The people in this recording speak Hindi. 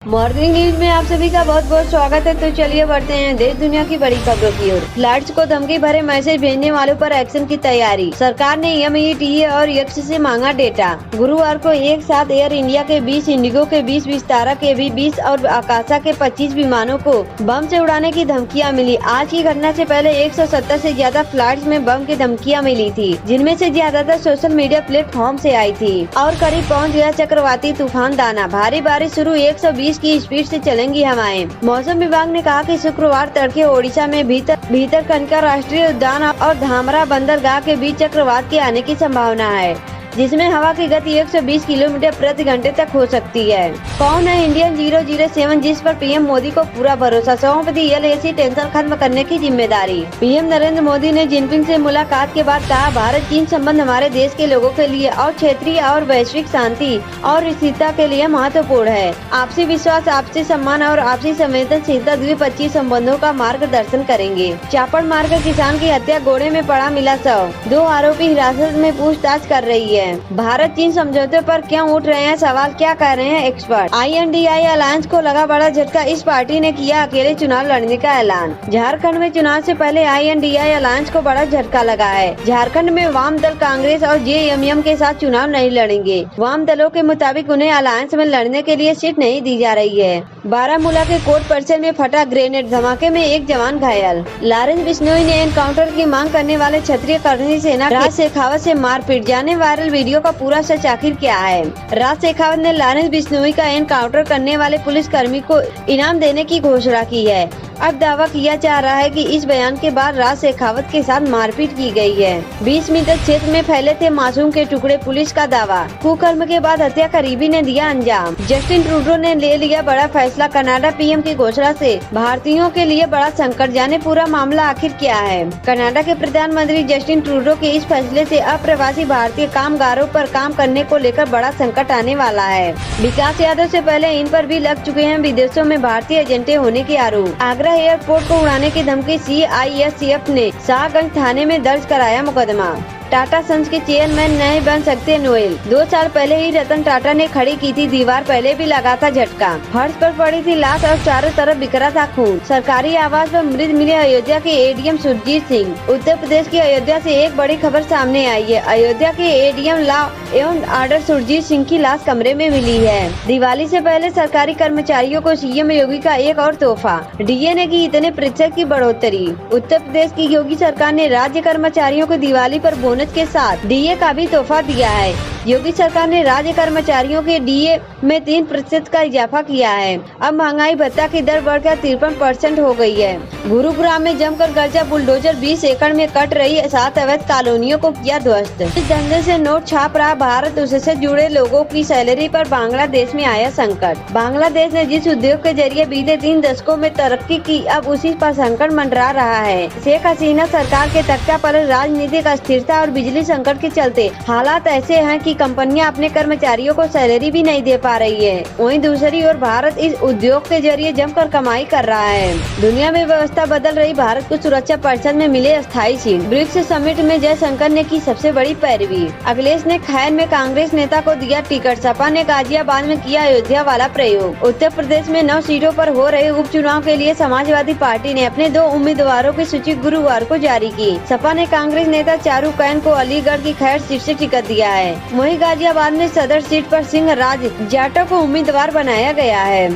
मॉर्निंग न्यूज में आप सभी का बहुत बहुत स्वागत है। तो चलिए बढ़ते हैं देश दुनिया की बड़ी खबरों की ओर। फ्लाइट्स को धमकी भरे मैसेज भेजने वालों पर एक्शन की तैयारी। सरकार ने MeTA और यक्स से मांगा डेटा। गुरुवार को एक साथ एयर इंडिया के 20, इंडिगो के 20, विस्तारा के भी 20 और आकाशा के 25 विमानों को बम से उड़ाने की धमकियां मिली। आज की घटना से पहले 170 से ज्यादा फ्लाइट्स में बम की धमकियां मिली थी, जिनमें से ज्यादातर सोशल मीडिया प्लेटफॉर्म से आई थी और करीब पहुंच गया चक्रवाती तूफान दाना। भारी बारिश शुरू 120 की स्पीड से चलेंगी हवाएं। मौसम विभाग ने कहा कि शुक्रवार तड़के ओडिशा में भीतरकनिका राष्ट्रीय उद्यान और धामरा बंदरगाह के बीच चक्रवात के आने की संभावना है, जिसमें हवा की गति 120 किलोमीटर प्रति घंटे तक हो सकती है। कौन है इंडियन 007 जिस पर पीएम मोदी को पूरा भरोसा, सौंप दी LAC टेंशन खत्म करने की जिम्मेदारी। पीएम नरेंद्र मोदी ने जिनपिंग से मुलाकात के बाद कहा, भारत चीन संबंध हमारे देश के लोगों के लिए और क्षेत्रीय और वैश्विक शांति और स्थिरता के लिए महत्वपूर्ण है। आपसी विश्वास, आपसी सम्मान और आपसी संवेदनशीलता द्विपक्षीय संबंधों का मार्गदर्शन करेंगे। चापड़ मारकर किसान की हत्या, घोड़े में पड़ा मिला शव। 2 आरोपी हिरासत में पूछताछ कर रही है। भारत चीन समझौते पर क्यों उठ रहे हैं सवाल, क्या कह रहे हैं एक्सपर्ट। INDI अलायंस को लगा बड़ा झटका, इस पार्टी ने किया अकेले चुनाव लड़ने का ऐलान। झारखंड में चुनाव से पहले INDI अलायंस को बड़ा झटका लगा है। झारखंड में वाम दल कांग्रेस और JMM के साथ चुनाव नहीं लड़ेंगे। वाम दलों के मुताबिक उन्हें अलायंस में लड़ने के लिए सीट नहीं दी जा रही है। बारामूला के कोर्ट परिसर में फटा ग्रेनेड, धमाके में एक जवान घायल। लॉरेंस बिश्नोई ने एनकाउंटर की मांग करने वाले क्षत्रिय कर्णी सेना राज शेखावत से मारपीट। जाने वायरल वीडियो का पूरा सच आखिर क्या है। राज शेखावत ने लॉरेंस बिश्नोई का एनकाउंटर करने वाले पुलिसकर्मी को इनाम देने की घोषणा की है। अब दावा किया जा रहा है कि इस बयान के बाद राज शेखावत के साथ मारपीट की गई है। 20 मीटर क्षेत्र में फैले थे मासूम के टुकड़े, पुलिस का दावा। कुकर्म के बाद हत्या करीबी ने दिया अंजाम। जस्टिन ट्रूडो ने ले लिया बड़ा फैसला, कनाडा PM की घोषणा से भारतीयों के लिए बड़ा संकट। जाने पूरा मामला आखिर क्या है। कनाडा के प्रधानमंत्री जस्टिन ट्रूडो के इस फैसले से अप्रवासी भारतीय कामगारों पर काम करने को लेकर बड़ा संकट आने वाला है। विकास यादव से पहले इन पर भी लग चुके हैं विदेशों में भारतीय एजेंटे होने के आरोप। आगरा एयरपोर्ट को उड़ाने की धमकी, CISF ने शाहगंज थाने में दर्ज कराया मुकदमा। टाटा सन्स के चेयरमैन नहीं बन सकते नोएल। 2 साल पहले ही रतन टाटा ने खड़ी की थी दीवार, पहले भी लगा था झटका। फर्श पर पड़ी थी लाश और चारों तरफ बिखरा था खून। सरकारी आवास पर मृत मिले अयोध्या के ADM सुरजीत सिंह। उत्तर प्रदेश की अयोध्या से एक बड़ी खबर सामने आई है। अयोध्या के ADM लॉ एवं ऑर्डर सुरजीत सिंह की लाश कमरे में मिली है। दिवाली से पहले सरकारी कर्मचारियों को CM योगी का एक और तोहफा, DA ने की इतने प्रतिशत की बढ़ोतरी। उत्तर प्रदेश की योगी सरकार ने राज्य कर्मचारियों को दिवाली पर बोनस के साथ DA का भी तोहफा दिया है। योगी सरकार ने राज्य कर्मचारियों के DA में 3% का इजाफा किया है। अब महंगाई भत्ता की दर बढ़कर 53% हो गई है। गुरुग्राम में जमकर गरजा, बुलडोजर 20 एकड़ में कट रही 7 अवैध कॉलोनियों को किया ध्वस्त। इस धंधे से नोट छाप रहा भारत, उससे जुड़े लोगों की सैलरी पर बांग्लादेश में आया संकट। बांग्लादेश ने जिस उद्योग के जरिए बीते 3 दशकों में तरक्की की, अब उसी पर संकट मंडरा रहा है। शेख हसीना सरकार के तख्ता पर राजनीतिक अस्थिरता और बिजली संकट के चलते हालात ऐसे हैं कि कंपनियां अपने कर्मचारियों को सैलरी भी नहीं दे पा रही है। वहीं दूसरी ओर भारत इस उद्योग के जरिए जमकर कमाई कर रहा है। दुनिया में व्यवस्था बदल रही, भारत को सुरक्षा परिषद में मिले अस्थायी सीट। ब्रिक्स समिट में जयशंकर ने की सबसे बड़ी पैरवी। अखिलेश ने खैर में कांग्रेस नेता को दिया टिकट। सपा ने गाजियाबाद में किया अयोध्या वाला प्रयोग। उत्तर प्रदेश में 9 सीटों पर हो रहे उपचुनाव के लिए समाजवादी पार्टी ने अपने 2 उम्मीदवारों की सूची गुरुवार को जारी की। सपा ने कांग्रेस नेता चारू कैन को अलीगढ़ की खैर सीट से टिकट दिया है। वहीं गाजियाबाद में सदर सीट पर सिंह राज जाटव को उम्मीदवार बनाया गया है।